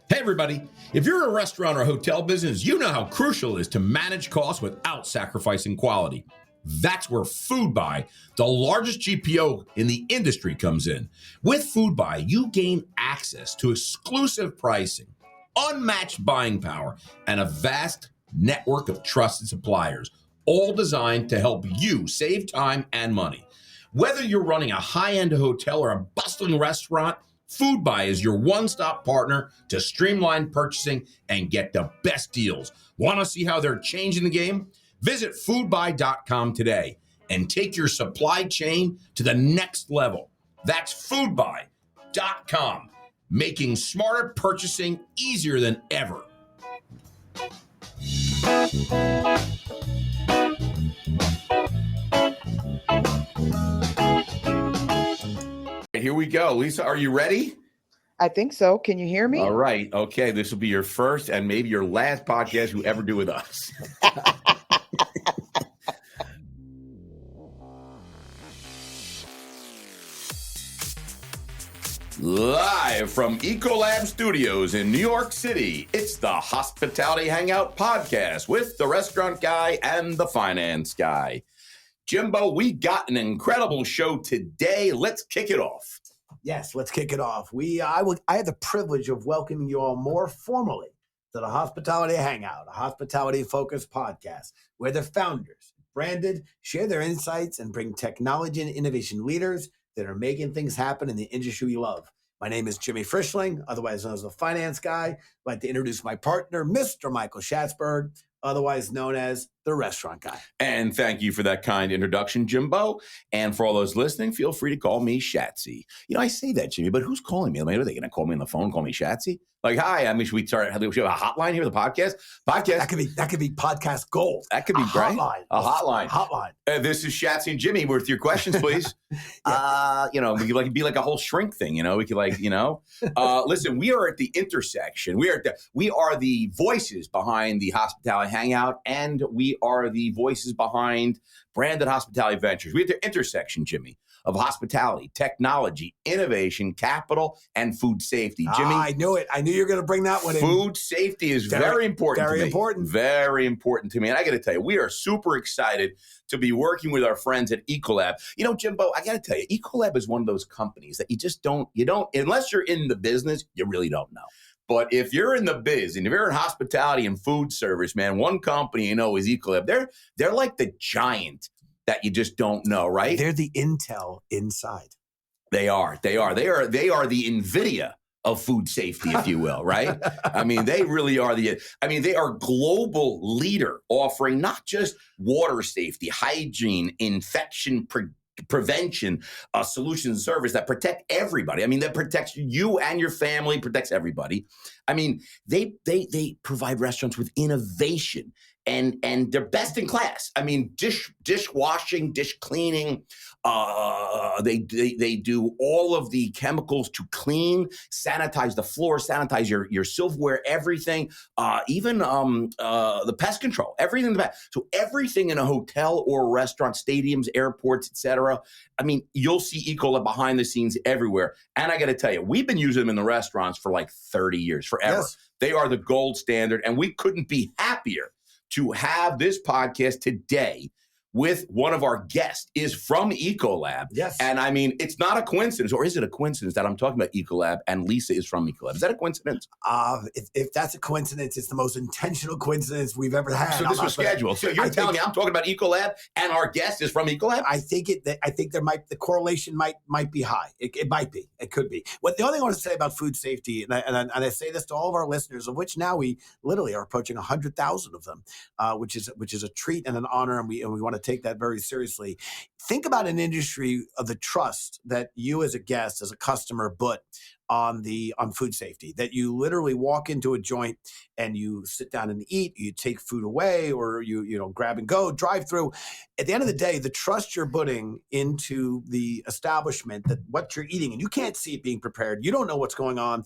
Hey everybody, if you're a restaurant or hotel business, you know how crucial it is to manage costs without sacrificing quality. That's where FoodBuy, the largest GPO in the industry, comes in. With FoodBuy, you gain access to exclusive pricing, unmatched buying power, and a vast network of trusted suppliers, all designed to help you save time and money. Whether you're running a high-end hotel or a bustling restaurant, FoodBuy is your one-stop partner to streamline purchasing and get the best deals. Want to see how they're changing the game? Visit foodbuy.com today and take your supply chain to the next level. That's foodbuy.com, making smarter purchasing easier than ever. Here we go. Lisa, are you ready? I think so. Can you hear me? All right. Okay. This will be your first and maybe your last podcast you ever do with us. Live from Ecolab Studios in New York City, it's the Hospitality Hangout Podcast with the restaurant guy and the finance guy. Jimbo, we got an incredible show today. Let's kick it off. Yes, let's kick it off. I had the privilege of welcoming you all more formally to the Hospitality Hangout, a hospitality-focused podcast where the founders, branded, share their insights and bring technology and innovation leaders that are making things happen in the industry we love. My name is Jimmy Frischling, otherwise known as the finance guy. I'd like to introduce my partner, Mr. Michael Schatzberg, otherwise known as the restaurant guy. And thank you for that kind introduction, Jimbo. And for all those listening, feel free to call me Shatsy. You know, I say that, Jimmy, but who's calling me? Like, are they going to call me on the phone, call me Shatsy? Like, hi, I mean, should we have a hotline here, the podcast? That could be podcast gold. That could be great. A hotline. This is Shatsy and Jimmy with your questions, please. Yeah. We could be like a whole shrink thing, we could listen, we are at the intersection. We are the voices behind the Hospitality Hangout, and we are the voices behind Branded Hospitality Ventures. We're at the intersection, Jimmy, of hospitality, technology, innovation, capital, and food safety. Jimmy, I knew it. I knew you were going to bring that one in. Food safety is very important. Very to me. important. Very important to me. And I got to tell you, we are super excited to be working with our friends at Ecolab. You know, Jimbo, I got to tell you, Ecolab is one of those companies that you don't, unless you're in the business, you really don't know. But if you're in the biz and if you're in hospitality and food service, man, one company is Ecolab. They're like the giant that you just don't know, right? They're the Intel inside. They are the NVIDIA of food safety, if you will, right? I mean, they really are they are global leader offering not just water safety, hygiene, infection prevention, solutions and service that protect everybody. I mean, that protects you and your family, protects everybody. I mean, they provide restaurants with innovation and they're best in class. I mean, dishwashing, dish cleaning. They do all of the chemicals to clean, sanitize the floor, sanitize your silverware, everything, even the pest control, everything in the back. So everything in a hotel or restaurant, stadiums, airports, etc. I mean, you'll see Ecolab behind the scenes everywhere. And I got to tell you, we've been using them in the restaurants for like 30 years, forever. Yes. They are the gold standard, and we couldn't be happier to have this podcast today with one of our guests is from Ecolab. Yes. And I mean, it's not a coincidence, or is it a coincidence that I'm talking about Ecolab and Lisa is from Ecolab? Is that a coincidence? If that's a coincidence, it's the most intentional coincidence we've ever had. So this was scheduled. So you're telling me I'm talking about Ecolab and our guest is from Ecolab? I think the correlation might be high. It might be. It could be. The only thing I want to say about food safety, and I say this to all of our listeners, of which now we literally are approaching 100,000 of them, which is a treat and an honor, and we want to take that very seriously. Think about an industry of the trust that you as a guest, as a customer, put on food safety, that you literally walk into a joint and you sit down and eat, you take food away, or you grab and go, drive through. At the end of the day, the trust you're putting into the establishment, that what you're eating, and you can't see it being prepared, you don't know what's going on.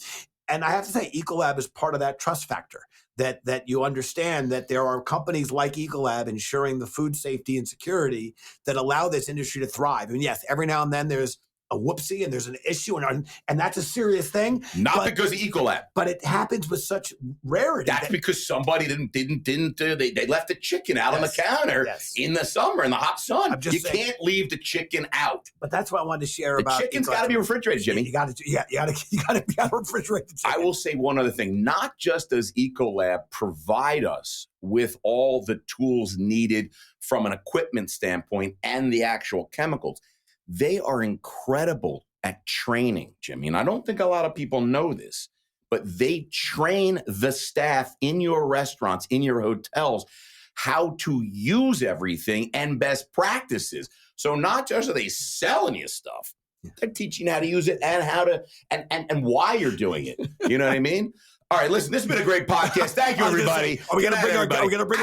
And I have to say, Ecolab is part of that trust factor, that you understand that there are companies like Ecolab ensuring the food safety and security that allow this industry to thrive. And yes, every now and then there's a whoopsie and there's an issue and that's a serious thing. Not because of Ecolab. But it happens with such rarity. That's because somebody they left the chicken out on the counter in the summer in the hot sun. You can't leave the chicken out. But that's what I wanted to share about. The chicken's got to be refrigerated, Jimmy. You got to refrigerate the chicken. I will say one other thing. Not just does Ecolab provide us with all the tools needed from an equipment standpoint and the actual chemicals, they are incredible at training, Jimmy. And I don't think a lot of people know this, but they train the staff in your restaurants, in your hotels, how to use everything and best practices. So not just are they selling you stuff, they're teaching you how to use it and how to and why you're doing it. You know what I mean? All right, listen, this has been a great podcast. Thank you, everybody. Are we going to bring our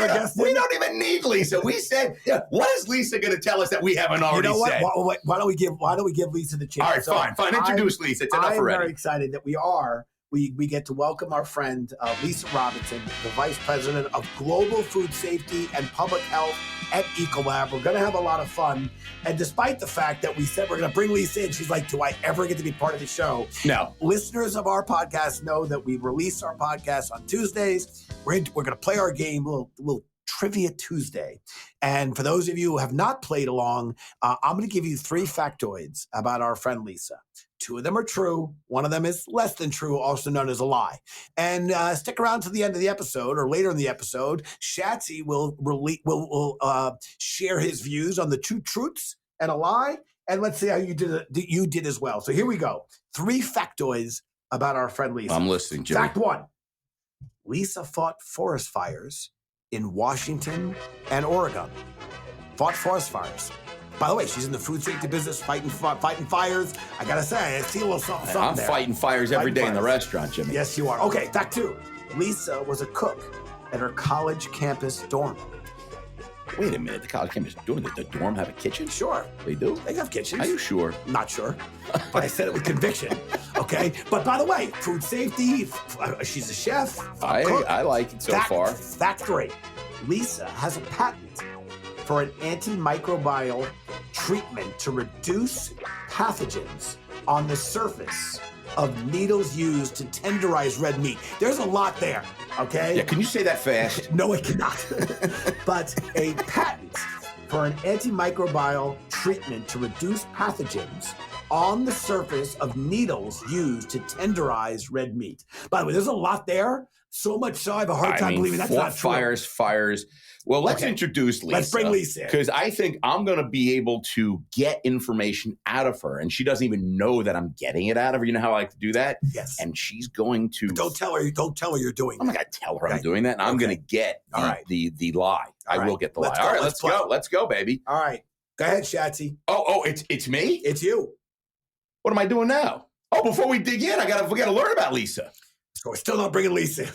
guest in? We don't even need Lisa. We said, what is Lisa going to tell us that we haven't already said? Why don't we give Lisa the chance? All right, fine. Introduce Lisa. It's enough already. I'm very excited that we get to welcome our friend Lisa Robinson, the Vice President of Global Food Safety and Public Health at Ecolab. We're going to have a lot of fun. And despite the fact that we said we're going to bring Lisa in, she's like, do I ever get to be part of the show? No. Listeners of our podcast know that we release our podcast on Tuesdays. We're going to play our game, little Trivia Tuesday. And for those of you who have not played along, I'm going to give you 3 factoids about our friend Lisa. 2 of them are true. 1 of them is less than true, also known as a lie. And stick around to the end of the episode or later in the episode. Shatsy will share his views on the 2 truths and a lie. And let's see how you did as well. So here we go. 3 factoids about our friend Lisa. I'm listening, Jimmy. Fact 1. Lisa fought forest fires in Washington and Oregon. Fought forest fires. By the way, she's in the food safety business, fighting fires. I gotta say, I see a little something there. I'm fighting fires every day in the restaurant, Jimmy. Yes, you are. Okay, fact 2. Lisa was a cook at her college campus dorm. Wait a minute, the college campus dorm, the dorm have a kitchen? Sure. They do? They have kitchens. Are you sure? Not sure, but I said it with conviction, okay? But by the way, food safety, she's a chef, I like it so far. Fact 3. Lisa has a patent for an antimicrobial treatment to reduce pathogens on the surface of needles used to tenderize red meat. There's a lot there, okay? Yeah, can you say that fast? No, I cannot. But a patent for an antimicrobial treatment to reduce pathogens on the surface of needles used to tenderize red meat. By the way, there's a lot there. So much so I have a hard time believing that's not true. Fires. Well, let's introduce Lisa. Let's bring Lisa in. Because I think I'm going to be able to get information out of her. And she doesn't even know that I'm getting it out of her. You know how I like to do that? Yes. And she's going to... Don't tell her you're doing that. I'm not going to tell her I'm doing that. And I'm going to get the lie. I will get the lie. All right, let's go. Let's go, baby. All right. Go ahead, Shatsy. Oh, it's me? It's you. What am I doing now? Oh, before we dig in, we got to learn about Lisa. So we're still not bringing Lisa in.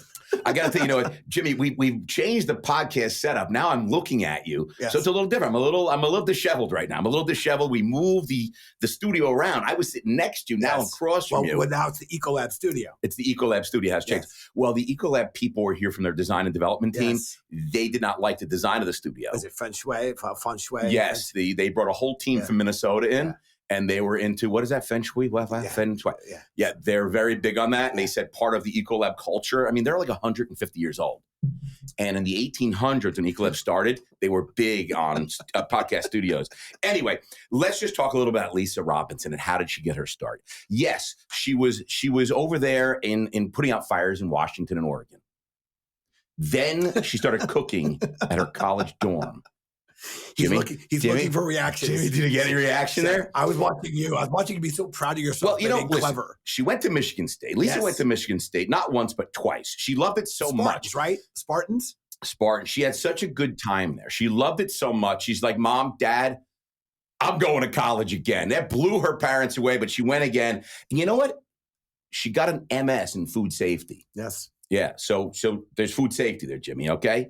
I got to tell you, Jimmy, we've changed the podcast setup. Now I'm looking at you. Yes. So it's a little different. I'm a little disheveled right now. I'm a little disheveled. We moved the studio around. I was sitting next to you. Now I'm across from you. Well, now it's the Ecolab studio. It's the Ecolab studio has changed. Yes. Well, the Ecolab people were here from their design and development team. Yes. They did not like the design of the studio. Is it feng shui? Yes. They brought a whole team from Minnesota in. Yeah. And they were into, what is that, feng shui? Feng shui. Yeah, they're very big on that. And they said part of the Ecolab culture, I mean, they're like 150 years old. And in the 1800s, when Ecolab started, they were big on podcast studios. Anyway, let's just talk a little about Lisa Robinson and how did she get her start. Yes, she was over there in putting out fires in Washington and Oregon. Then she started cooking at her college dorm. He's looking for reactions. Jimmy, did you get any reaction there? I was watching you. I was watching you be so proud of yourself. Well, listen, clever. She went to Michigan State. Lisa went to Michigan State, not once, but twice. She loved it so much. Right? Spartans? She had such a good time there. She loved it so much. She's like, Mom, Dad, I'm going to college again. That blew her parents away, but she went again. And you know what? She got an MS in food safety. Yes. Yeah. So there's food safety there, Jimmy. Okay.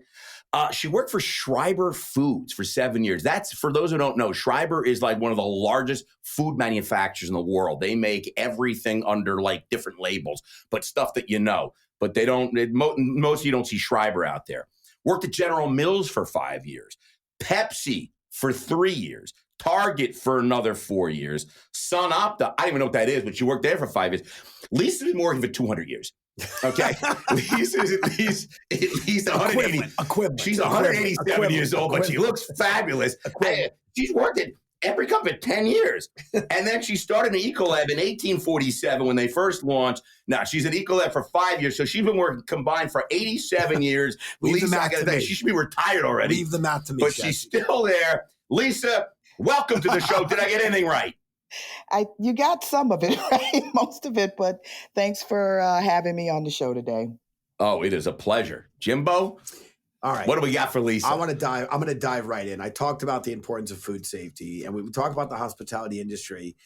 She worked for Schreiber Foods for 7 years. That's, for those who don't know, Schreiber is like one of the largest food manufacturers in the world. They make everything under like different labels, but stuff that you know. But they don't, most of you don't see Schreiber out there. Worked at General Mills for 5 years. Pepsi for 3 years. Target for another 4 years. SunOpta, I don't even know what that is, but she worked there for 5 years. Lisa's been working for 200 years. Okay. Lisa's at least 180. Equivalent. She's 187 years old, but she looks fabulous. She's worked at every company 10 years. And then she started in Ecolab in 1847 when they first launched. Now, she's at Ecolab for 5 years, so she's been working combined for 87 years. Lisa, I got to tell you, she should be retired already. Leave the math to me, but she's still there. Lisa, welcome to the show. Did I get anything right? You got some of it right, most of it, but thanks for having me on the show today. Oh, it is a pleasure. Jimbo? All right. What do we got for Lisa? I'm going to dive right in. I talked about the importance of food safety, and we talk about the hospitality industry.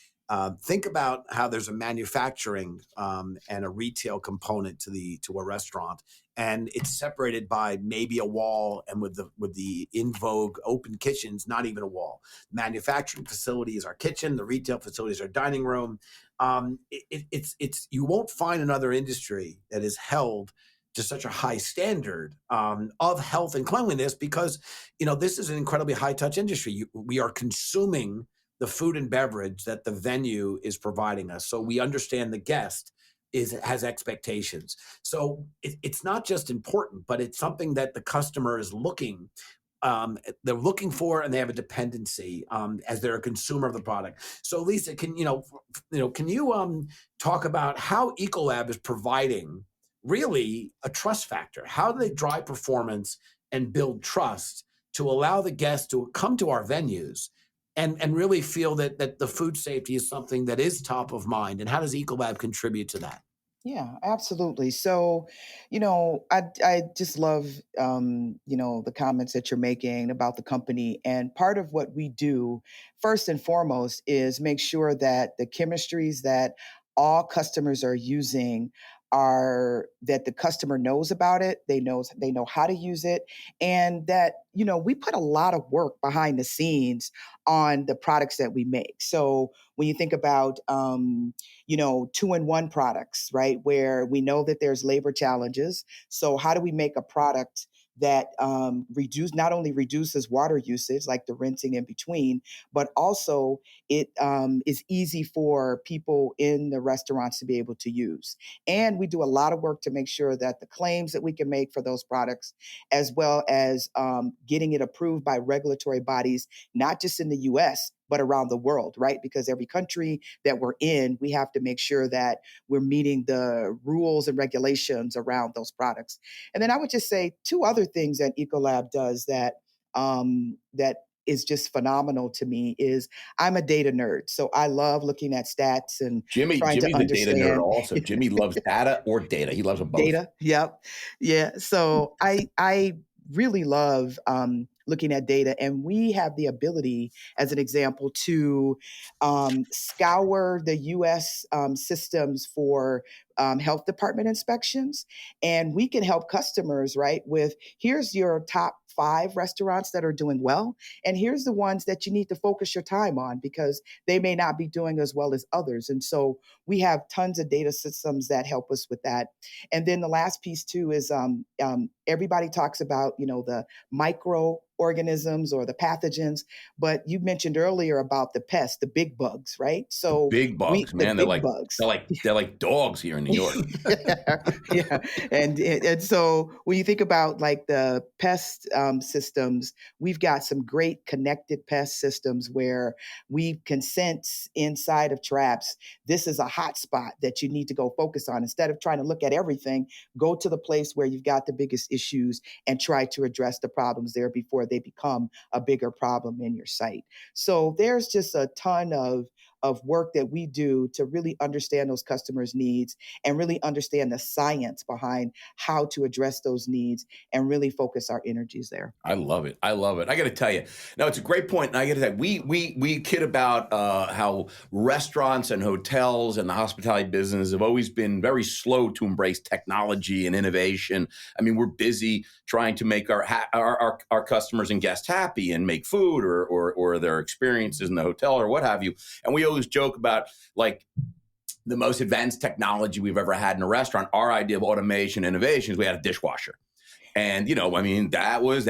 Think about how there's a manufacturing and a retail component to a restaurant, and it's separated by maybe a wall, and with the in vogue open kitchens, not even a wall. Manufacturing facility is our kitchen, the retail facility is our dining room. It's you won't find another industry that is held to such a high standard of health and cleanliness, because this is an incredibly high touch industry. We are consuming the food and beverage that the venue is providing us, so we understand the guest has expectations. So it's not just important, but it's something that the customer is looking. They're looking for, and they have a dependency as they're a consumer of the product. So, Lisa, can you talk about how Ecolab is providing really a trust factor? How do they drive performance and build trust to allow the guests to come to our venues and really feel that the food safety is something that is top of mind? And how does Ecolab contribute to that? Yeah, absolutely. So, I just love, the comments that you're making about the company. And part of what we do, first and foremost, is make sure that the chemistries that all customers are using are that the customer knows about it, they know how to use it, and that we put a lot of work behind the scenes on the products that we make. So when you think about 2-in-1 products, right, where we know that there's labor challenges, so how do we make a product that not only reduces water usage, like the rinsing in between, but also it is easy for people in the restaurants to be able to use. And we do a lot of work to make sure that the claims that we can make for those products, as well as getting it approved by regulatory bodies, not just in the US, but around the world, right? Because every country that we're in, we have to make sure that we're meeting the rules and regulations around those products. And then I would just say two other things that Ecolab does that is just phenomenal to me is I'm a data nerd. So I love looking at stats and Jimmy's to the understand. data nerd also. Jimmy loves data or data. He loves them both. Data. Yep. Yeah. So I really love looking at data, and we have the ability, as an example, to scour the U.S. Systems for health department inspections, and we can help customers, right, with here's your top 5 restaurants that are doing well, and here's the ones that you need to focus your time on because they may not be doing as well as others. And so we have tons of data systems that help us with that. And then the last piece too is everybody talks about the microorganisms or the pathogens, but you mentioned earlier about the pests, the big bugs, right? So big bugs, man, they're like bugs. They're like dogs here in New York. Yeah, and so when you think about like the pest systems, we've got some great connected pest systems where we can sense inside of traps. This is a hot spot that you need to go focus on. Instead of trying to look at everything, go to the place where you've got the biggest issues and try to address the problems there before they become a bigger problem in your site. So there's just a ton of work that we do to really understand those customers' needs and really understand the science behind how to address those needs and really focus our energies there. I love it. I got to tell you, no, it's a great point. And I got to say, we kid about how restaurants and hotels and the hospitality business have always been very slow to embrace technology and innovation. I mean, we're busy trying to make our customers and guests happy and make food or their experiences in the hotel or what have you. And we always joke about like the most advanced technology we've ever had in a restaurant. Our idea of automation innovation is we had a dishwasher. And, I mean, that was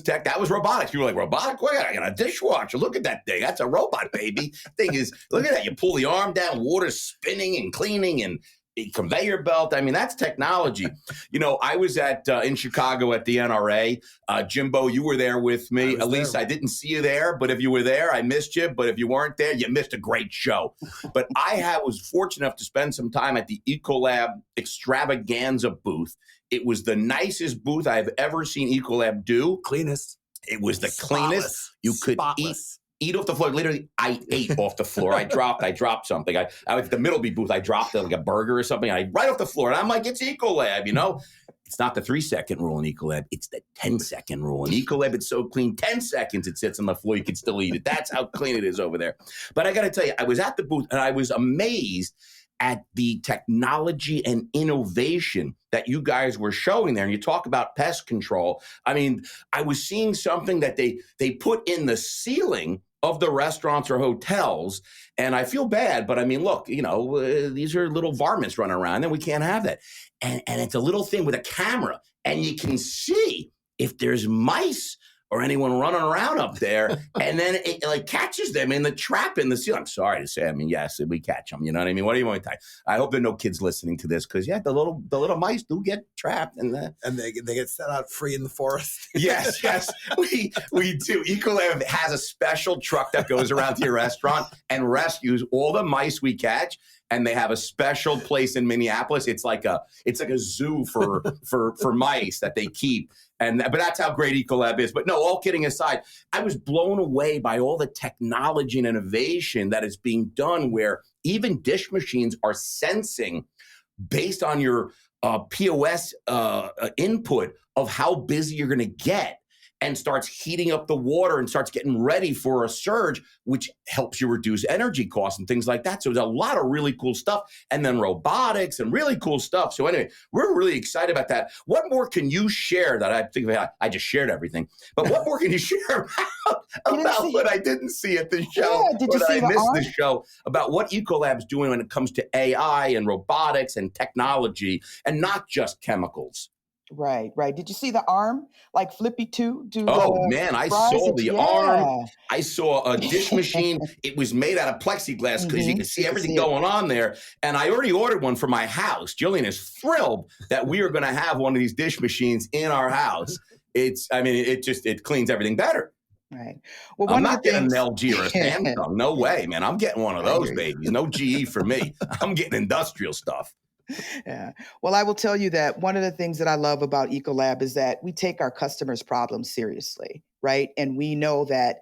tech. That was robotics. People were like, robotic? What? I got a dishwasher. Look at that thing. That's a robot, baby. Thing is, look at that. You pull the arm down, water's spinning and cleaning and a conveyor belt. I mean, that's technology. I was in Chicago at the NRA. Jimbo, you were there with me. Elise, I didn't see you there, but if you were there, I missed you. But if you weren't there, you missed a great show. But was fortunate enough to spend some time at the Ecolab Extravaganza booth. It was the nicest booth I've ever seen Ecolab do. Cleanest. It was the cleanest. You could eat off the floor. Literally, I ate off the floor. I dropped something. I was at the Middleby booth. I dropped like a burger or something. Right off the floor. And I'm like, it's Ecolab, It's not the 3-second rule in Ecolab. It's the 10-second rule. In Ecolab, it's so clean. 10 seconds it sits on the floor. You can still eat it. That's how clean it is over there. But I got to tell you, I was at the booth and I was amazed at the technology and innovation that you guys were showing there. And you talk about pest control. I mean, I was seeing something that they put in the ceiling of the restaurants or hotels. And I feel bad, but I mean, look, these are little varmints running around and we can't have that. And it's a little thing with a camera and you can see if there's mice or anyone running around up there, and then it like catches them in the trap in the ceiling. I'm sorry to say, I mean, yes, we catch them. You know what I mean? What do you want me to tell you? I hope there are no kids listening to this because, the little mice do get trapped. And they get set out free in the forest. Yes, we do. Ecolab has a special truck that goes around to your restaurant and rescues all the mice we catch. And they have a special place in Minneapolis. It's like a zoo for mice that they keep. But that's how great Ecolab is. But no, all kidding aside, I was blown away by all the technology and innovation that is being done where even dish machines are sensing based on your POS input of how busy you're going to get and starts heating up the water and starts getting ready for a surge, which helps you reduce energy costs and things like that. So there's a lot of really cool stuff. And then robotics and really cool stuff. So anyway, we're really excited about that. What more can you share that I think I just shared everything, but what more can you share about what I didn't see at the show? Yeah, did you see I missed the show about what Ecolab's doing when it comes to AI and robotics and technology and not just chemicals? Right. Did you see the arm? Like Flippy 2? Man, I saw the arm. I saw a dish machine. It was made out of plexiglass because you can see everything going on there. And I already ordered one for my house. Jillian is thrilled that we are going to have one of these dish machines in our house. It cleans everything better. Right. Well, I'm not getting an LG or a Samsung. No way, man. I'm getting one of those babies. No GE for me. I'm getting industrial stuff. Yeah. Well, I will tell you that one of the things that I love about Ecolab is that we take our customers' problems seriously, right? And we know that,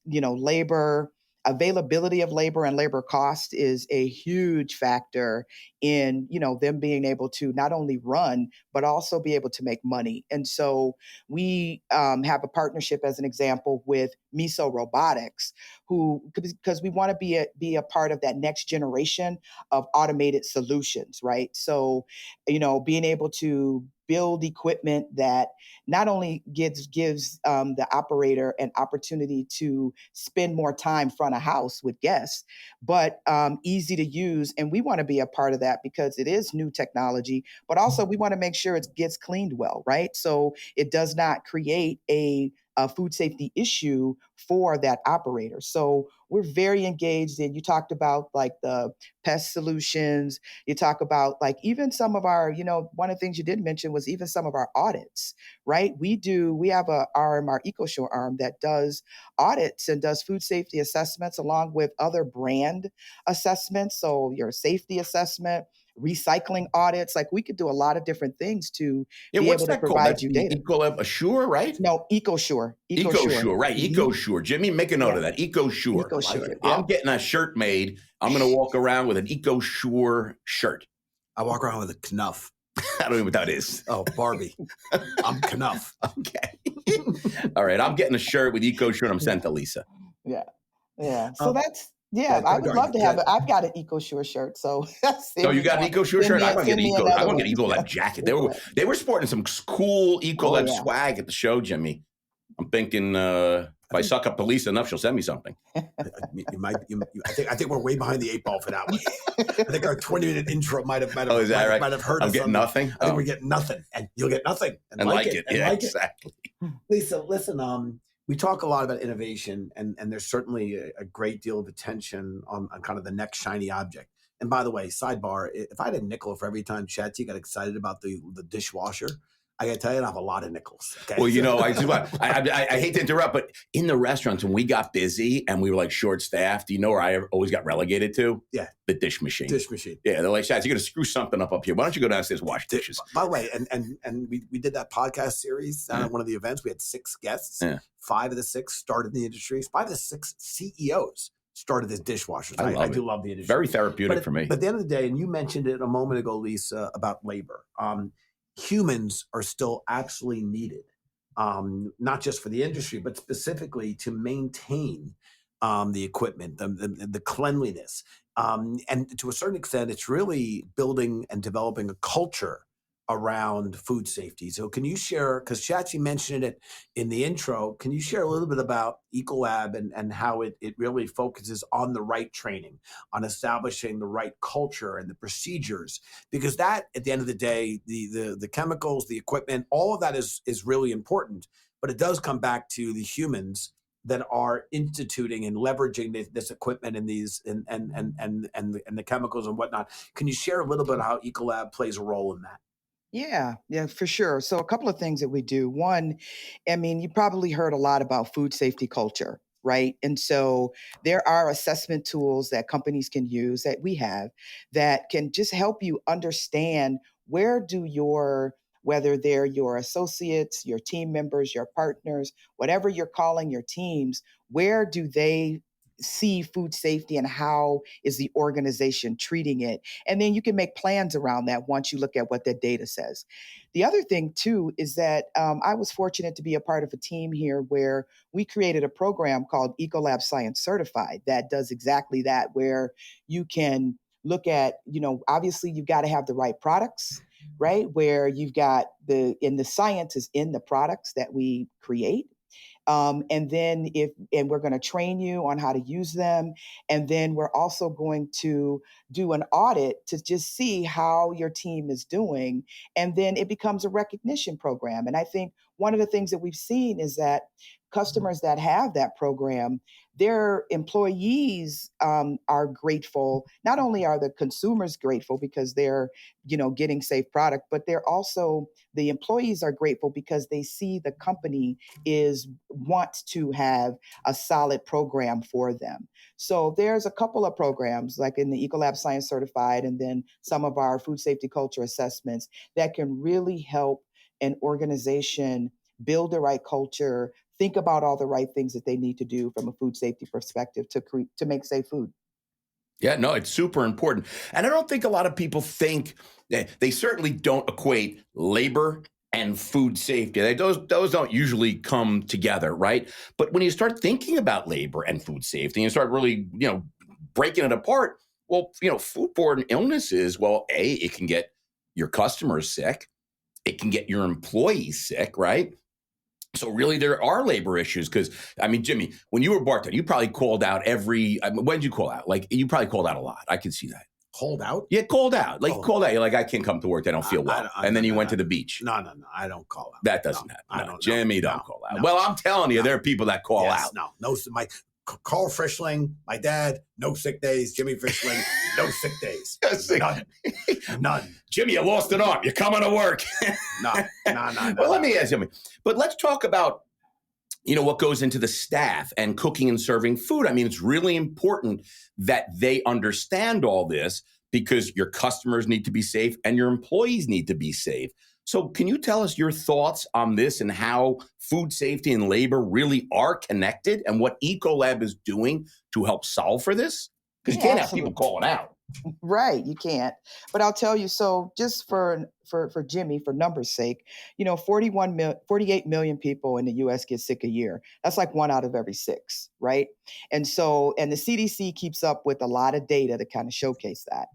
labor, availability of labor and labor cost is a huge factor in, them being able to not only run, but also be able to make money. And so we have a partnership, as an example, with Miso Robotics, because we want to be a part of that next generation of automated solutions, right? So, being able to build equipment that not only gives the operator an opportunity to spend more time front of house with guests, but easy to use. And we want to be a part of that because it is new technology, but also we want to make sure it gets cleaned well, right? So it does not create a food safety issue for that operator. So we're very engaged in, you talked about like the pest solutions, you talk about like even some of our, one of the things you did mention was even some of our audits, right? We have a arm, our EcoSure arm, that does audits and does food safety assessments along with other brand assessments. So your safety assessment, recycling audits, like we could do a lot of different things to be able to provide you data. Ecolab Assure, right? No, EcoSure. EcoSure, right? EcoSure. Jimmy, make a note of that. EcoSure. EcoSure. I'm getting a shirt made. I'm going to walk around with an EcoSure shirt. I walk around with a Knuff. I don't know what that is. Oh, Barbie. I'm Knuff. Okay. All right. I'm getting a shirt with EcoSure and I'm sent to Lisa. Yeah. So I would love to have it. I've got an EcoSure shirt. So you got an EcoSure shirt? I want to get an Ecolab jacket. They were sporting some cool Ecolab swag at the show, Jimmy. I'm thinking If I suck up police enough, she'll send me something. I think we're way behind the 8 ball for that one. I think our 20-minute intro might have Oh, is that right? might have hurt I'm us. getting nothing. I think we're getting nothing, and you'll get nothing And like it. Yeah, exactly. Lisa, listen. We talk a lot about innovation, and there's certainly a great deal of attention on kind of the next shiny object. And by the way, sidebar: if I had a nickel for every time Chatsy got excited about the dishwasher, I got to tell you, I have a lot of nickels. Okay? Well, I hate to interrupt, but in the restaurants, when we got busy and we were like short-staffed, you know where I always got relegated to? Yeah. The dish machine. Dish machine. Yeah, they're like, Shaz, you're going to screw something up here. Why don't you go downstairs and wash dishes? By the way, and we did that podcast series at one of the events. We had 6 guests. Yeah. 5 of the 6 started in the industry. 5 of the 6 CEOs started as dishwashers. I do love the industry. Very therapeutic for me. But at the end of the day, and you mentioned it a moment ago, Lisa, about labor. Humans are still absolutely needed, not just for the industry, but specifically to maintain the equipment, the cleanliness. And to a certain extent, it's really building and developing a culture around food safety. So can you share, because Chatsy mentioned it in the intro, can you share a little bit about Ecolab and how it really focuses on the right training, on establishing the right culture and the procedures? Because that, at the end of the day, the chemicals, the equipment, all of that is really important, but it does come back to the humans that are instituting and leveraging this equipment and these and the chemicals and whatnot. Can you share a little bit how Ecolab plays a role in that? Yeah, for sure. So a couple of things that we do. One, I mean, you probably heard a lot about food safety culture, right? And so there are assessment tools that companies can use that we have that can just help you understand whether they're your associates, your team members, your partners, whatever you're calling your teams, where do they see food safety and how is the organization treating it? And then you can make plans around that once you look at what that data says. The other thing too is that I was fortunate to be a part of a team here where we created a program called Ecolab Science Certified that does exactly that, where you can look at, obviously you've got to have the right products, right? Where you've got the science is in the products that we create. And then we're going to train you on how to use them. And then we're also going to do an audit to just see how your team is doing. And then it becomes a recognition program. And I think one of the things that we've seen is that customers that have that program, their employees are grateful. Not only are the consumers grateful because they're, getting safe product, but the employees are grateful because they see the company wants to have a solid program for them. So there's a couple of programs like in the Ecolab Science Certified and then some of our food safety culture assessments that can really help an organization build the right culture, think about all the right things that they need to do from a food safety perspective to make safe food. Yeah, no, it's super important. And I don't think a lot of people think they certainly don't equate labor and food safety. Those don't usually come together, right? But when you start thinking about labor and food safety, and you start really, breaking it apart, well, foodborne illnesses, well, it can get your customers sick. It can get your employees sick, right? So really, there are labor issues because, Jimmy, when you were bartender, you probably called out when did you call out? Like, you probably called out a lot. I can see that. Called out? Yeah, called out. Called out. You're like, I can't come to work. They don't feel well. And then you went to the beach. No. I don't call out. That doesn't happen. Jimmy don't call out. No. Well, I'm telling you, there are people that call out. No. Carl Frischling, my dad, no sick days. Jimmy Frischling, no sick days. None. Jimmy, you lost an arm. You're coming to work. No. Well, let me ask you, but let's talk about, what goes into the staff and cooking and serving food. It's really important that they understand all this because your customers need to be safe and your employees need to be safe. So can you tell us your thoughts on this and how food safety and labor really are connected and what Ecolab is doing to help solve for this? Because you can't have people calling out. Right, you can't. But I'll tell you, so just for Jimmy, for numbers' sake, 48 million people in the U.S. get sick a year. That's like 1 out of every 6, right? And the CDC keeps up with a lot of data to kind of showcase that.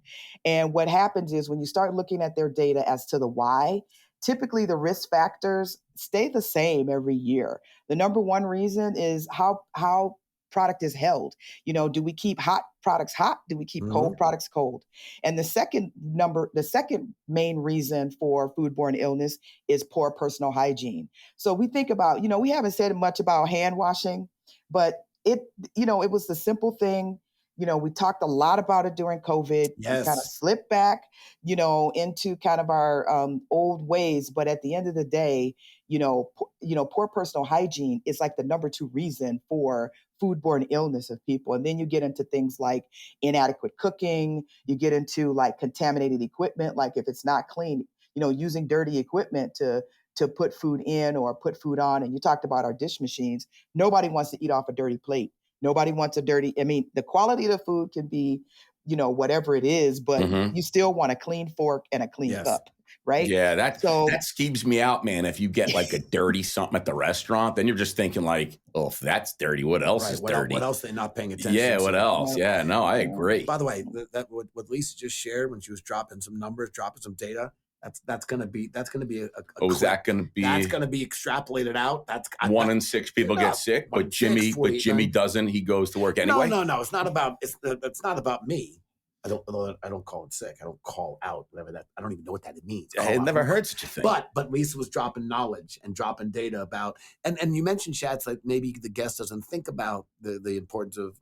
And what happens is when you start looking at their data as to the why, typically the risk factors stay the same every year. The number one reason is how product is held. Do we keep hot products hot? Do we keep cold products cold? And the second main reason for foodborne illness is poor personal hygiene. So we think about, we haven't said much about hand washing, but it was the simple thing. We talked a lot about it during COVID. Yes. We kind of slipped back, into kind of our old ways. But at the end of the day, poor personal hygiene is like the number two reason for foodborne illness of people. And then you get into things like inadequate cooking. You get into like contaminated equipment, like if it's not clean, using dirty equipment to put food in or put food on. And you talked about our dish machines. Nobody wants to eat off a dirty plate. Nobody wants the quality of the food can be, whatever it is, but you still want a clean fork and a clean cup, right? Yeah, that skeeves me out, man. If you get like a dirty something at the restaurant, then you're just thinking like, oh, if that's dirty, what else is dirty? What else are they not paying attention to? What else? Yeah, no, I agree. By the way, that what Lisa just shared when she was dropping some numbers, dropping some data, that's going to be a is that going to be? That's going to be extrapolated out. That's 1 in 6 people get sick, but Jimmy doesn't. He goes to work anyway. No. It's not about me. I don't call it sick. I don't call out whatever that. I don't even know what that means. I never heard such a thing. But Lisa was dropping knowledge and dropping data about, and you mentioned, Shats, like maybe the guest doesn't think about the importance of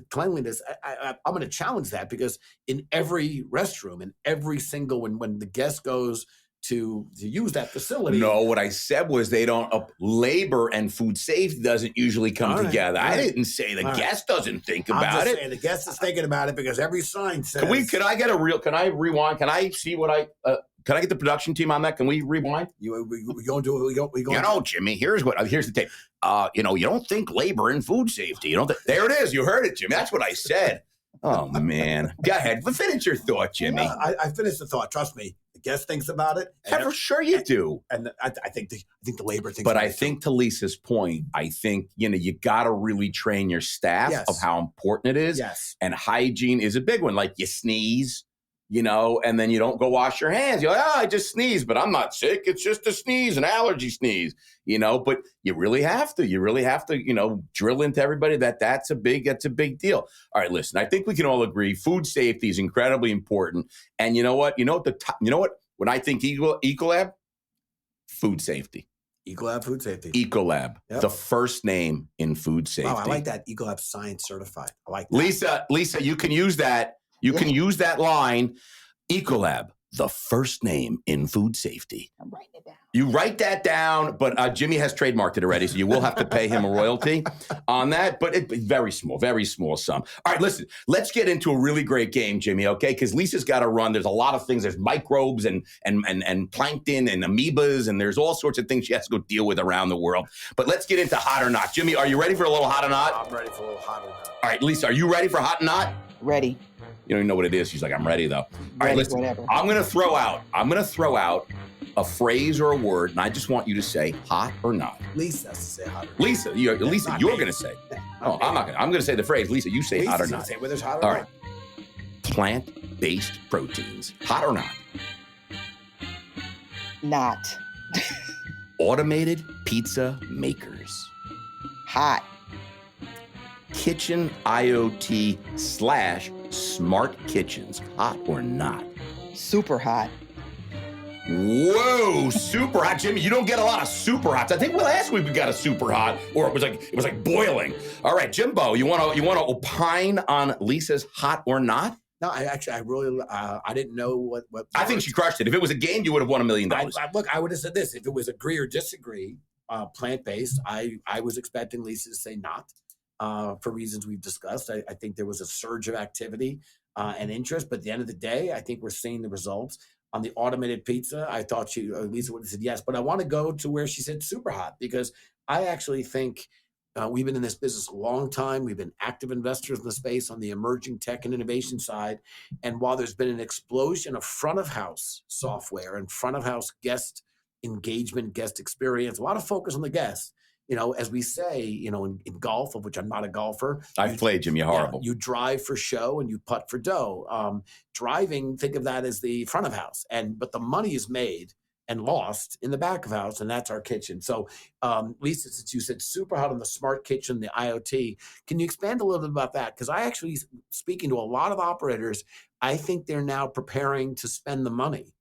cleanliness. I'm going to challenge that, because in every restroom, in every single when the guest goes to use that facility. No, what I said was they don't labor and food safety doesn't usually come together. I didn't say the guest doesn't think about it. I'm just saying the guest is thinking about it, because every sign says. Can I rewind? Can I see what can I get the production team on that? Can we rewind? We going to do it. Jimmy, here's the tape. You don't think labor and food safety. There it is. You heard it, Jimmy. That's what I said. Oh, man. Go ahead. Finish your thought, Jimmy. I finished the thought. Trust me. The guest thinks about it. For sure you do. And I think the labor thinks about it. But I think to Lisa's point, I think, you got to really train your staff of how important it is. Yes. And hygiene is a big one. Like you sneeze, and then you don't go wash your hands. You're like, I just sneezed, but I'm not sick. It's just a sneeze, an allergy sneeze, but you really have to, drill into everybody that's a big deal. All right, listen, I think we can all agree food safety is incredibly important. And you know what? When I think Ecolab, food safety. Ecolab food safety. Ecolab, the first name in food safety. Oh, I like that. Ecolab science certified. I like that. Lisa, you can use that. You can use that line, Ecolab, the first name in food safety. I'm writing it down. You write that down, but Jimmy has trademarked it already, so you will have to pay him a royalty on that, but it's very small sum. All right, listen, let's get into a really great game, Jimmy, okay? Because Lisa's got to run. There's a lot of things. There's microbes and plankton and amoebas, and there's all sorts of things she has to go deal with around the world. But let's get into hot or not. Jimmy, are you ready for a little hot or not? I'm ready for a little hot or not. All right, Lisa, are you ready for hot or not? Ready. You don't even know what it is. She's like, I'm ready, though. All right, listen. Whatever. I'm going to throw out a phrase or a word, and I just want you to say hot or not. Lisa has to say hot or not. Lisa, you're going to say. No, I'm not going to. I'm going to say the phrase. Lisa, you say hot or not. Say whether it's hot or All not. right. Plant-based proteins. Hot or not? Not. Automated pizza makers. Hot. Kitchen IoT / smart kitchens. Hot or not? Super hot. Whoa, super hot, Jimmy. You don't get a lot of super hots. I think last week we got a super hot, or it was like boiling. All right, Jimbo, you want to opine on Lisa's hot or not? No, I didn't know what. I think she crushed it. If it was a game, you would have won $1 million. Look, I would have said this. If it was agree or disagree, plant-based, I was expecting Lisa to say not. For reasons we've discussed. I think there was a surge of activity and interest, but at the end of the day, I think we're seeing the results. On the automated pizza, I thought Lisa would have said yes, but I want to go to where she said super hot, because I actually think we've been in this business a long time. We've been active investors in the space on the emerging tech and innovation side. And while there's been an explosion of front of house software and front of house guest engagement, guest experience, a lot of focus on the guest. As we say, in golf, of which I'm not a golfer. I've played, Jim. You're horrible. You drive for show and you putt for dough. Driving, think of that as the front of house. But the money is made and lost in the back of house, and that's our kitchen. So, Lisa, since you said super hot on the smart kitchen, the IoT, can you expand a little bit about that? Because I actually, speaking to a lot of operators, I think they're now preparing to spend the money,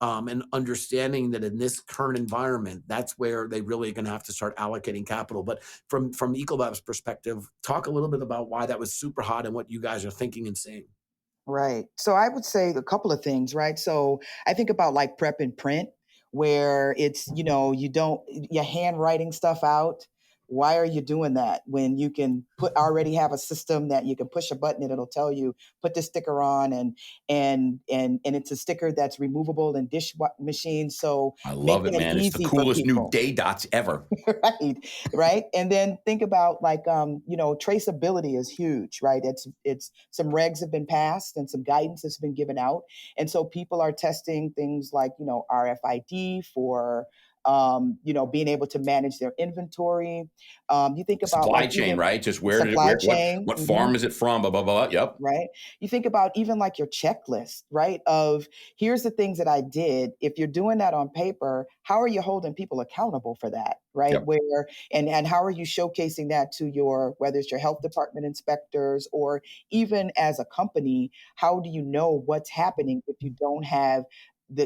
and understanding that in this current environment, that's where they really are going to have to start allocating capital. But from Ecolab's perspective, talk a little bit about why that was super hot and what you guys are thinking and seeing. Right. So I would say a couple of things, right? So I think about like prep and print, where it's, you're handwriting stuff out. Why are you doing that when you can already have a system that you can push a button and it'll tell you, put this sticker on, and it's a sticker that's removable in dish machines. So I make love it, that man. It's the easy for coolest new people. day dots ever. Right, right. And then think about like traceability is huge, right? It's some regs have been passed and some guidance has been given out, and so people are testing things like RFID for being able to manage their inventory. You think about Supply like chain, even right? Just where did it, supply where, chain. what farm is it from? Blah, blah, blah. Yep. Right. You think about even like your checklist, right? Of here's the things that I did. If you're doing that on paper, how are you holding people accountable for that? Right. Yep. Where and how are you showcasing that to whether it's your health department inspectors or even as a company, how do you know what's happening if you don't have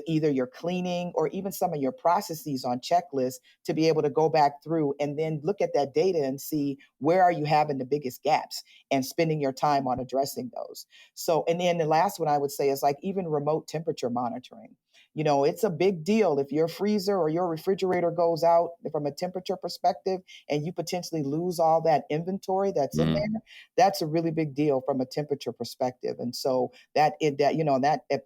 either your cleaning or even some of your processes on checklists to be able to go back through and then look at that data and see where are you having the biggest gaps and spending your time on addressing those. So, and then the last one I would say is like even remote temperature monitoring. It's a big deal if your freezer or your refrigerator goes out from a temperature perspective and you potentially lose all that inventory that's in there. That's a really big deal from a temperature perspective. And so that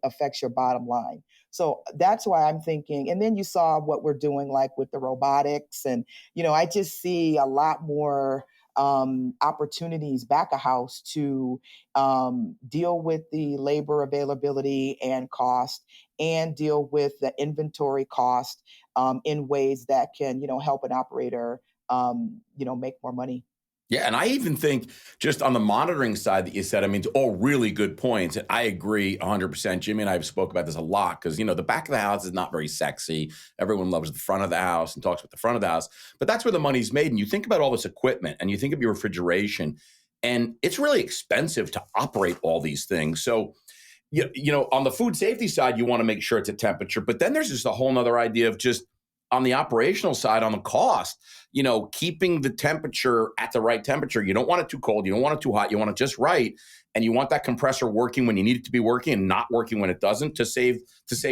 affects your bottom line. So that's why I'm thinking, and then you saw what we're doing like with the robotics, and I just see a lot more opportunities back of house to deal with the labor availability and cost, and deal with the inventory cost in ways that can help an operator make more money. Yeah, and I even think just on the monitoring side that you said, I mean, it's all really good points. And I agree 100%. Jimmy and I have spoke about this a lot because, the back of the house is not very sexy. Everyone loves the front of the house and talks about the front of the house. But that's where the money's made. And you think about all this equipment and you think of your refrigeration, and it's really expensive to operate all these things. So, on the food safety side, you want to make sure it's at temperature. But then there's just a whole nother idea of just on the operational side, on the cost, keeping the temperature at the right temperature. You don't want it too cold. You don't want it too hot. You want it just right. And you want that compressor working when you need it to be working and not working when it doesn't to save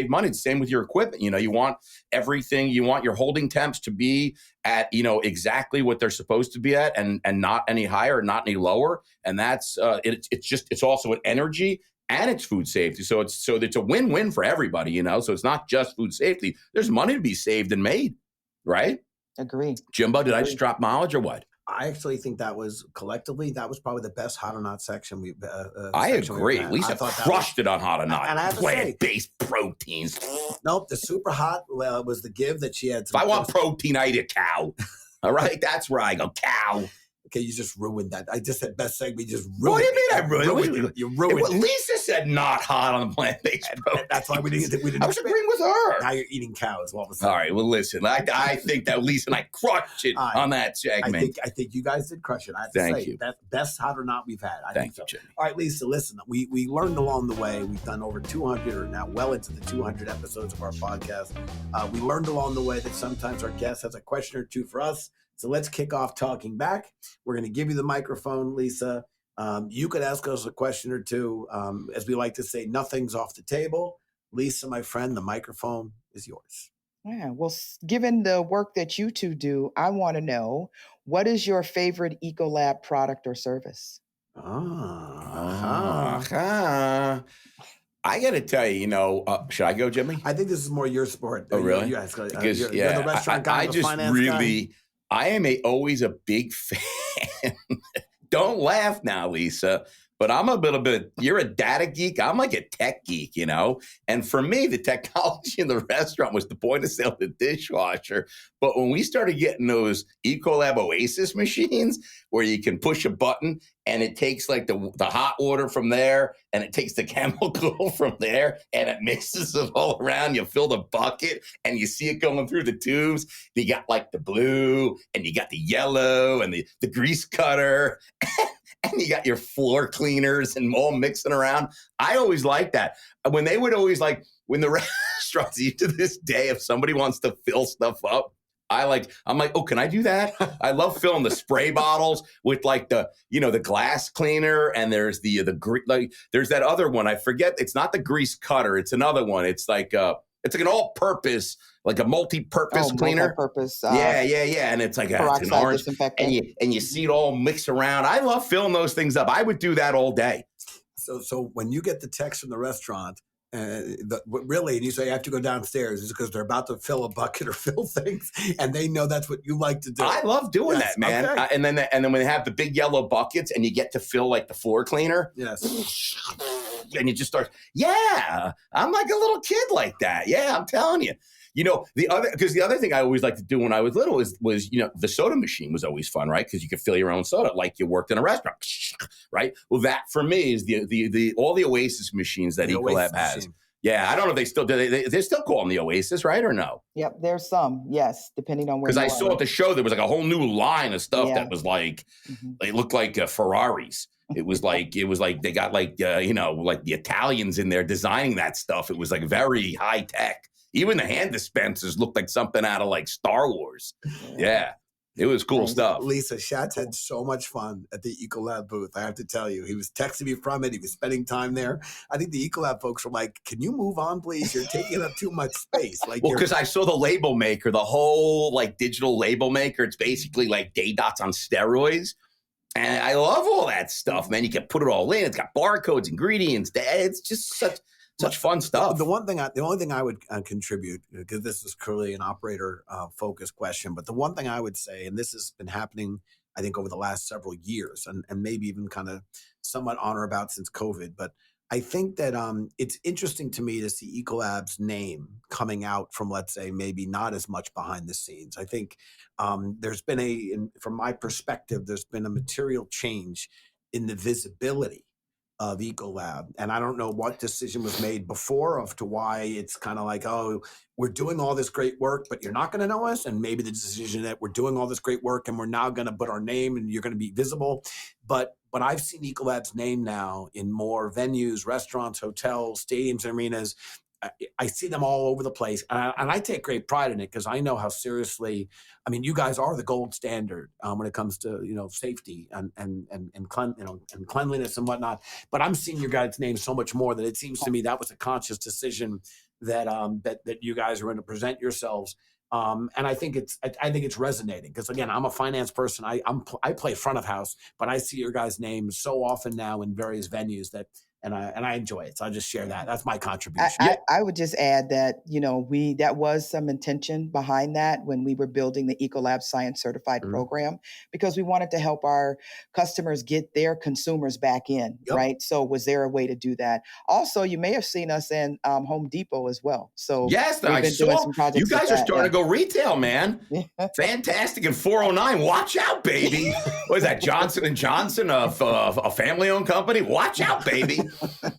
money. It's the same with your equipment. You want everything. You want your holding temps to be at, exactly what they're supposed to be at and not any higher, not any lower. And that's it's also an energy and it's food safety. So it's a win-win for everybody, So it's not just food safety. There's money to be saved and made, right? Agree. Jimbo, did I just drop knowledge or what? I actually think that was collectively, that was probably the best hot or not section we've I agree. Lisa crushed it on hot or not. And I have to say, plant-based proteins. Nope, the super hot was the give that she had. If I want protein, I eat a cow. All right, that's where I go, cow. Okay, you just ruined that. I just said best segment. You just ruined it. What do you mean I ruined it? You ruined it. Lisa said not hot on the plant-based protein. That's why we didn't. I was agreeing with her. Now you're eating cows all of a sudden. All right, well, listen. I think that Lisa and I crushed it on that segment. I think you guys did crush it. I have to Thank say, you. That's best hot or not we've had. Thank you, Jimmy. All right, Lisa, listen. We learned along the way. We've done over 200 or now well into the 200 episodes of our podcast. We learned along the way that sometimes our guest has a question or two for us. So let's kick off talking back. We're going to give you the microphone, Lisa. You could ask us a question or two. As we like to say, nothing's off the table. Lisa, my friend, the microphone is yours. Yeah, well, given the work that you two do, I want to know, what is your favorite Ecolab product or service? I got to tell you, should I go, Jimmy? I think this is more your sport. Oh, really? You ask, Because, you're the restaurant guy, I the just finance really, guy. I am always a big fan. Don't laugh now, Lisa. But I'm a little bit, you're a data geek. I'm like a tech geek, And for me, the technology in the restaurant was the point of sale, the dishwasher. But when we started getting those Ecolab Oasis machines where you can push a button and it takes like the hot water from there, and it takes the chemical from there, and it mixes it all around. You fill the bucket, and you see it going through the tubes. You got like the blue, and you got the yellow, and the grease cutter, and you got your floor cleaners and all mixing around. I always liked that. When they would always when the restaurants, even to this day, if somebody wants to fill stuff up, I'm like, oh, can I do that? I love filling the spray bottles with the glass cleaner, and there's there's that other one. I forget. It's not the grease cutter. It's another one. It's like an all-purpose, like a multi-purpose cleaner. Multi-purpose. Yeah. And it's like it's an orange, and you see it all mix around. I love filling those things up. I would do that all day. So when you get the text from the restaurant, really, and you say, I have to go downstairs, is because they're about to fill a bucket or fill things, and they know that's what you like to do. I love doing that, man. Okay. And then when they have the big yellow buckets, and you get to fill like the floor cleaner, yes, and you just start, I'm like a little kid like that. Yeah, I'm telling you. The other thing I always liked to do when I was little was the soda machine was always fun, right? Because you could fill your own soda like you worked in a restaurant, right? Well, that for me is the all the Oasis machines that Ecolab has. Machine. Yeah, I don't know if they still do. They're still calling the Oasis, right, or no? Yep, there's some, yes, depending on where. Because I saw at the show there was like a whole new line of stuff that was like, they looked like Ferraris. It was like they got like the Italians in there designing that stuff. It was like very high tech. Even the hand dispensers looked like something out of like Star Wars. Yeah, it was cool stuff. Lisa, Schatz had so much fun at the Ecolab booth. I have to tell you, he was texting me from it. He was spending time there. I think the Ecolab folks were like, "Can you move on, please? You're taking up too much space." Because I saw the label maker, the whole like digital label maker. It's basically like day dots on steroids. And I love all that stuff, man. You can put it all in. It's got barcodes, ingredients. It's just such fun stuff. The only thing I would contribute, because this is clearly an operator focused question, but the one thing I would say, and this has been happening, I think, over the last several years, and maybe even kind of somewhat on or about since COVID, but I think that it's interesting to me to see Ecolab's name coming out from, let's say, maybe not as much behind the scenes. I think there's been from my perspective, there's been a material change in the visibility of Ecolab. And I don't know what decision was made before as to why it's kind of like, oh, we're doing all this great work, but you're not going to know us. And maybe the decision that we're doing all this great work and we're now going to put our name and you're going to be visible. But I've seen Ecolab's name now in more venues, restaurants, hotels, stadiums, arenas. I see them all over the place, and I take great pride in it because I know how seriously. I mean, you guys are the gold standard when it comes to safety and cleanliness and whatnot. But I'm seeing your guys' name so much more that it seems to me that was a conscious decision that that you guys are going to present yourselves. And I think it's resonating because, again, I'm a finance person. I play front of house, but I see your guys' names so often now in various venues that. And I enjoy it. So I'll just share that. That's my contribution. I would just add that, that was some intention behind that when we were building the Ecolab Science Certified program, because we wanted to help our customers get their consumers back in, right? So was there a way to do that? Also, you may have seen us in Home Depot as well. So yes, I saw. You guys are starting to go retail, man. Fantastic. And 409, watch out, baby. What is that, Johnson & Johnson, a family-owned company? Watch out, baby.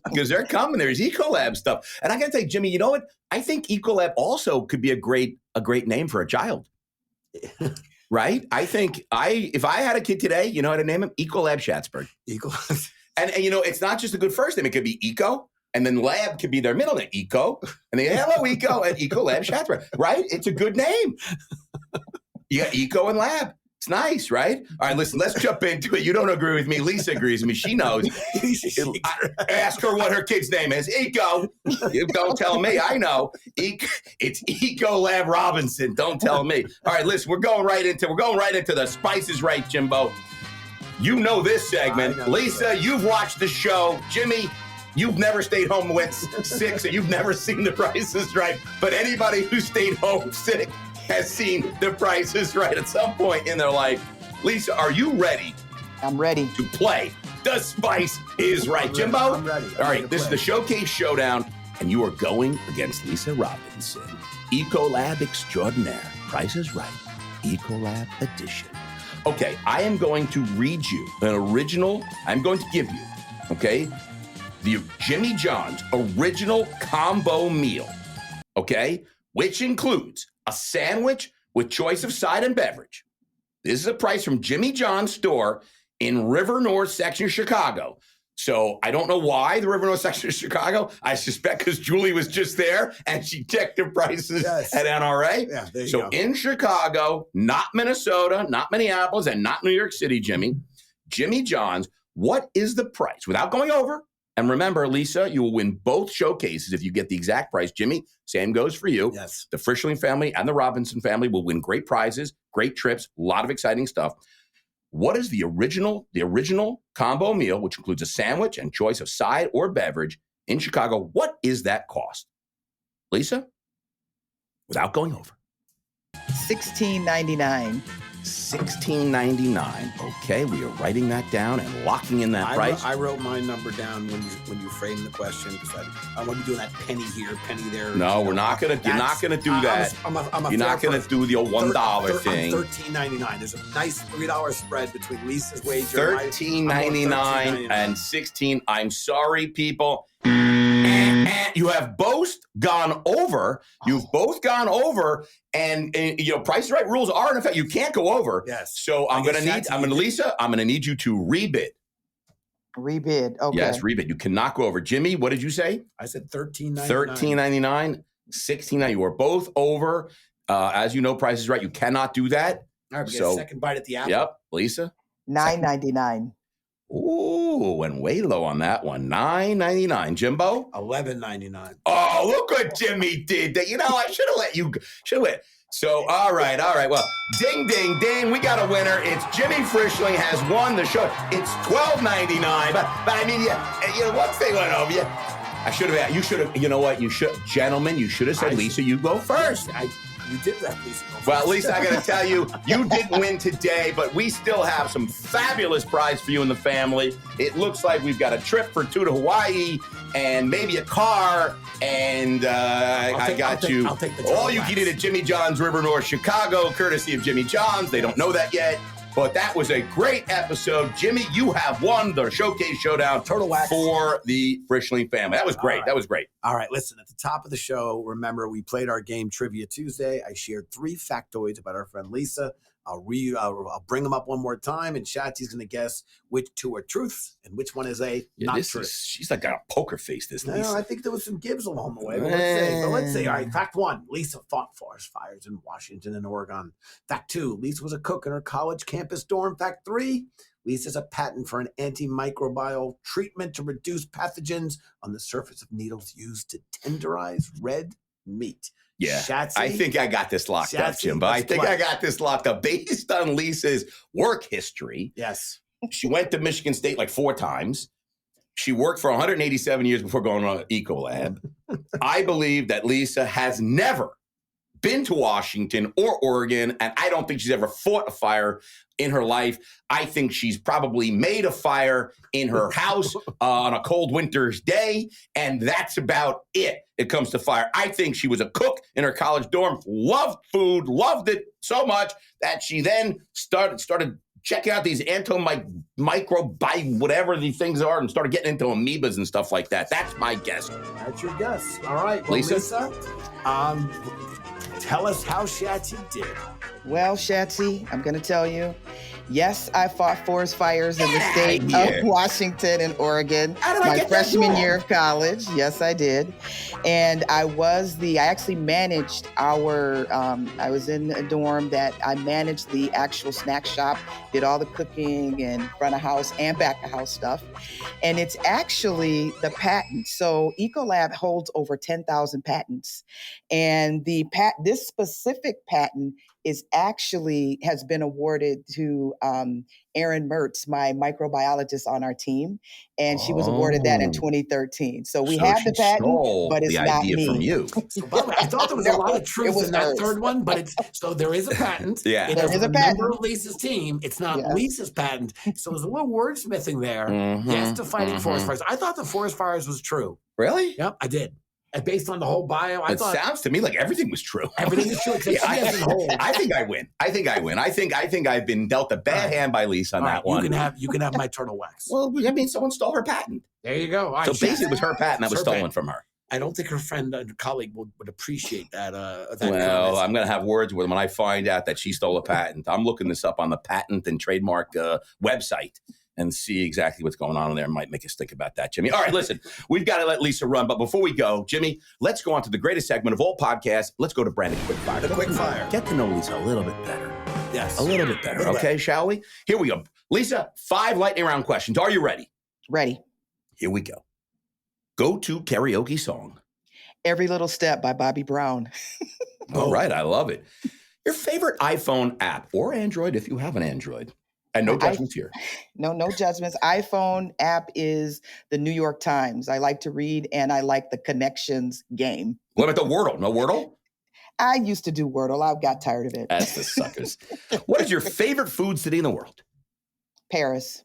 Because they're coming. There's Ecolab stuff. And I got to tell you, Jimmy, you know what? I think Ecolab also could be a great name for a child. Right? I think if I had a kid today, you know how to name him? Ecolab Schatzberg. Ecolab. And it's not just a good first name. It could be Eco, and then Lab could be their middle name, Eco. And then hello, Eco, and Ecolab Schatzberg. Right? It's a good name. You got Eco and Lab. It's nice, right? All right, listen, let's jump into it. You don't agree with me. Lisa agrees with me. She knows. Ask her what her kid's name is. Eco. You don't tell me. I know. It's Ecolab Robinson. Don't tell me. All right, listen, we're going right into the Spice is Right, Jimbo. You know this segment. Lisa, you've watched the show. Jimmy, you've never stayed home with sick, so you've never seen The Price is Right. But anybody who stayed home sick has seen The Price is Right at some point in their life. Lisa, are you ready? I'm ready to play The Spice is Right. Jimbo? I'm ready. All right, this is the Showcase Showdown, and you are going against Lisa Robinson. Ecolab Extraordinaire. Price is Right. Ecolab Edition. Okay, I am going to read you an original. I'm going to give you, okay, the Jimmy John's original combo meal, okay, which includes a sandwich with choice of side and beverage. This is a price from Jimmy John's store in River North section of Chicago. So I don't know why the River North section of Chicago. I suspect because Julie was just there and she checked the prices at NRA. Yeah, there you so go. In Chicago, not Minnesota, not Minneapolis, and not New York City, Jimmy John's, what is the price? Without going over, and remember, Lisa, you will win both showcases if you get the exact price. Jimmy, same goes for you. Yes. The Frischling family and the Robinson family will win great prizes, great trips, a lot of exciting stuff. What is the original combo meal, which includes a sandwich and choice of side or beverage in Chicago? What is that cost? Lisa, without going over. $16.99. $16.99. Okay, we are writing that down and locking in that price. I wrote my number down when you framed the question because I want to be doing that penny here, penny there. No, we're not gonna. You're not gonna do that. You're not gonna do the old $1 thing. $13.99. There's a nice $3 spread between Lisa's wager. $13.99 and $16. I'm sorry, people. You have both gone over. You've both gone over, and Price is Right rules are in effect. You can't go over. Yes. So Lisa, I'm gonna need you to rebid. Rebid. Okay. Yes, rebid. You cannot go over. Jimmy, what did you say? I said $13.99. $13.99, $16.99. You are both over. As you know, Price is Right. You cannot do that. All right, we get a second bite at the apple. Yep, Lisa. $9.99. Ooh, went way low on that one. $9.99. Jimbo? $11.99. Oh, look what Jimmy did. That I should have let you go. So, all right. Well, ding, ding, ding. We got a winner. It's Jimmy Frischling has won the show. It's $12.99. But I mean, one thing went over you. I should have. You should have. You know what? Gentlemen, you should have said, Lisa, you go first. You did that, Lisa. Well, Lisa, I got to tell you, you didn't win today, but we still have some fabulous prize for you and the family. It looks like we've got a trip for two to Hawaii and maybe a car. And I got you. I'll take the all you can eat at Jimmy John's River North, Chicago, courtesy of Jimmy John's. They don't know that yet. But that was a great episode. Jimmy, you have won the Showcase Showdown Turtle Wax for the Frischling family. That was great. That was great. All right, listen, at the top of the show, remember we played our game Trivia Tuesday. I shared 3 factoids about our friend Lisa. I'll bring them up one more time, and Shatsy's going to guess which 2 are truths and which one is not true. She's like got a poker face, this Lisa. No, I think there was some gives along the way. But let's say, all right, fact 1, Lisa fought forest fires in Washington and Oregon. Fact 2, Lisa was a cook in her college campus dorm. Fact 3, Lisa's a patent for an antimicrobial treatment to reduce pathogens on the surface of needles used to tenderize red meat. Yeah, Shatsy, I think I got this locked up, Jim. But I think I got this locked up based on Lisa's work history. Yes. She went to Michigan State like 4 times. She worked for 187 years before going on Ecolab. I believe that Lisa has never been to Washington or Oregon, and I don't think she's ever fought a fire in her life. I think she's probably made a fire in her house on a cold winter's day, and that's about it. It comes to fire. I think she was a cook in her college dorm, loved food, loved it so much that she then started checking out these antimicrobial, whatever these things are, and started getting into amoebas and stuff like that. That's my guess. That's your guess. All right. Well, Lisa, tell us how Shatsy did. Well, Shatsy, I'm going to tell you. Yes, I fought forest fires in the state of Washington and Oregon my freshman year of college. Yes, I did. And I actually managed I was in a dorm that I managed the actual snack shop, did all the cooking and front of house and back of house stuff. And it's actually the patent. So Ecolab holds over 10,000 patents. And this specific patent has been awarded to Erin Mertz, my microbiologist on our team, and she was awarded that in 2013. So we have the patent, but it's not me. From you. So, by the way, I thought there was a lot of truth in that third one, but so there is a patent. Yeah, it is a member of Lisa's team. It's not Lisa's patent. So there's a little wordsmithing there. Yes, to fighting forest fires. I thought the forest fires was true. Really? Yep, I did. based on the whole bio, I It thought sounds to me like everything was true. everything is true except Yeah, she hasn't hold. I think I win. I think I've been dealt a bad hand by Lisa on All that right, one. you can have my turtle wax. Well, I mean, someone stole her patent. There you go. All right, So basically, it was her patent that was Her stolen patent. from her. I don't think her friend and colleague would appreciate that. Well, comment. I'm going to have words with them when I find out that she stole a patent. I'm looking this up on the patent and trademark website and see exactly what's going on in there. Might make us think about that, Jimmy. All right, listen, we've got to let Lisa run. But before we go, Jimmy, let's go on to the greatest segment of all podcasts. Let's go to Brandon Quickfire. The quick fire. Get to know Lisa a little bit better. Yes. A little bit better, okay, shall we? Here we go. Lisa, 5 lightning round questions. Are you ready? Ready. Here we go. Go-to karaoke song. Every Little Step by Bobby Brown. All right, I love it. Your favorite iPhone app or Android if you have an Android. And no judgments here. No judgments. iPhone app is the New York Times. I like to read and I like the connections game. What about the Wordle? No Wordle? I used to do Wordle. I got tired of it. That's the suckers. What is your favorite food city in the world? Paris.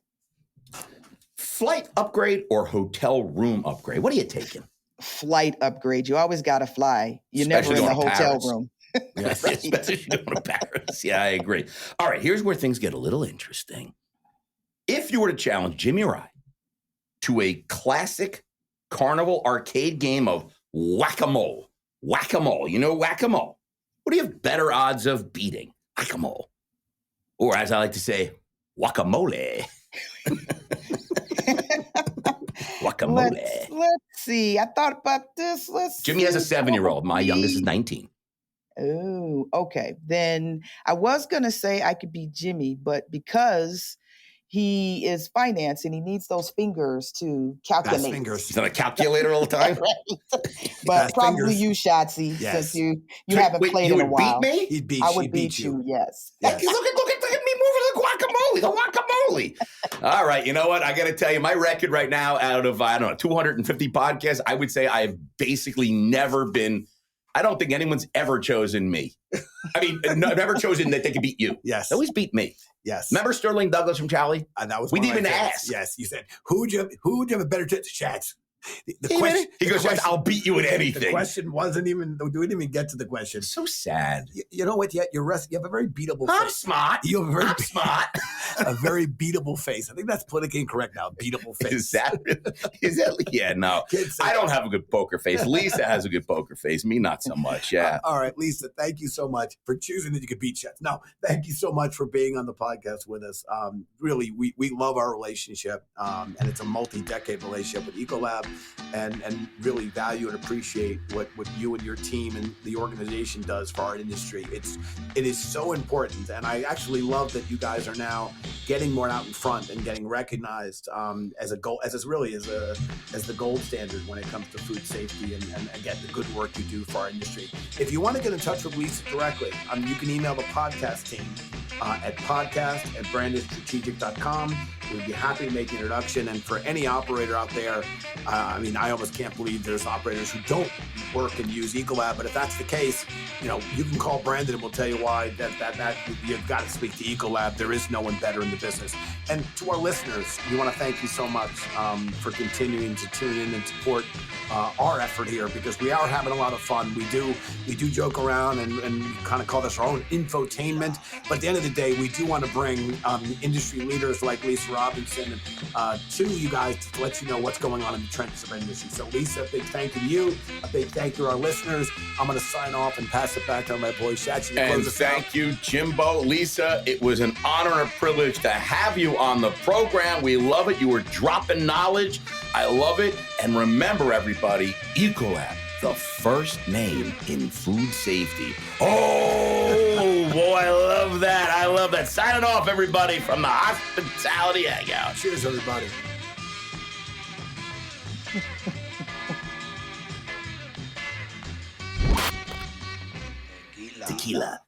Flight upgrade or hotel room upgrade? What are you taking? Flight upgrade. You always got to fly. You're never Especially in the going to hotel Paris. room. Yes, especially if you go to Paris. Yeah, I agree. All right, here's where things get a little interesting. If you were to challenge Jimmy or I to a classic carnival arcade game of whack-a-mole, you know whack-a-mole, what do you have better odds of beating? Whack-a-mole. Or as I like to say, guacamole. Guacamole. Let's see. I thought about this. Jimmy has a 7-year-old. My youngest is 19. Oh, okay. Then I was going to say I could be Jimmy, but because he is finance and he needs those fingers to calculate. Fast fingers. He's on a calculator all the time. Right. But Fast probably fingers. you, Shotzi, Yes. since you haven't played you in a would while. beat me? He'd beat, I she'd would beat you, yes. Yes. Look at me moving the guacamole. All right, you know what? I got to tell you, my record right now out of, 250 podcasts, I would say I've basically never been, I don't think anyone's ever chosen me. I mean, never chosen that they could beat you. Yes. They always beat me. Yes. Remember Sterling Douglas from Charlie? That was We one didn't of my even favorites. ask. Yes. You said, who'd you have a better chance? Chats. He goes, I'll beat you in anything. The question wasn't even, we didn't even get to the question. So sad. You know what? Yet you have a very beatable I'm face. smart. You have I'm smart. a very beatable face. I think that's politically incorrect now. Beatable face. Is that? Yeah, no. Kids say I don't have a good poker face. Lisa has a good poker face. Me, not so much. Yeah. All right, Lisa, thank you so much for choosing that you could beat Chats. No, thank you so much for being on the podcast with us. Really, we love our relationship, and it's a multi-decade relationship with Ecolab, and really value and appreciate what you and your team and the organization does for our industry. It is so important, and I actually love that you guys are now getting more out in front and getting recognized as the gold standard when it comes to food safety and again, the good work you do for our industry. If you want to get in touch with Lisa directly, you can email the podcast team at podcast@brandonstrategic.com. We'd be happy to make an introduction. And for any operator out there, I almost can't believe there's operators who don't work and use Ecolab. But if that's the case, you can call Brandon and we'll tell you why that you've got to speak to Ecolab. There is no one better in the business. And to our listeners, we want to thank you so much for continuing to tune in and support our effort here, because we are having a lot of fun. We do joke around and kind of call this our own infotainment. But at the end of the day, we do want to bring industry leaders like Lisa Robinson to you guys to let you know what's going on in the trenches of our industry. So Lisa, a big thank you to you. A big thank you to our listeners. I'm going to sign off and pass it back to my boy Shachi. And thank you, Jimbo. Lisa, it was an honor and a privilege to have you on the program. We love it. You were dropping knowledge. I love it. And remember, everybody, Ecolab, the first name in food safety. Oh, boy, I love that. I love that. Signing off, everybody, from the Hospitality Hangout. Cheers, everybody. Tequila.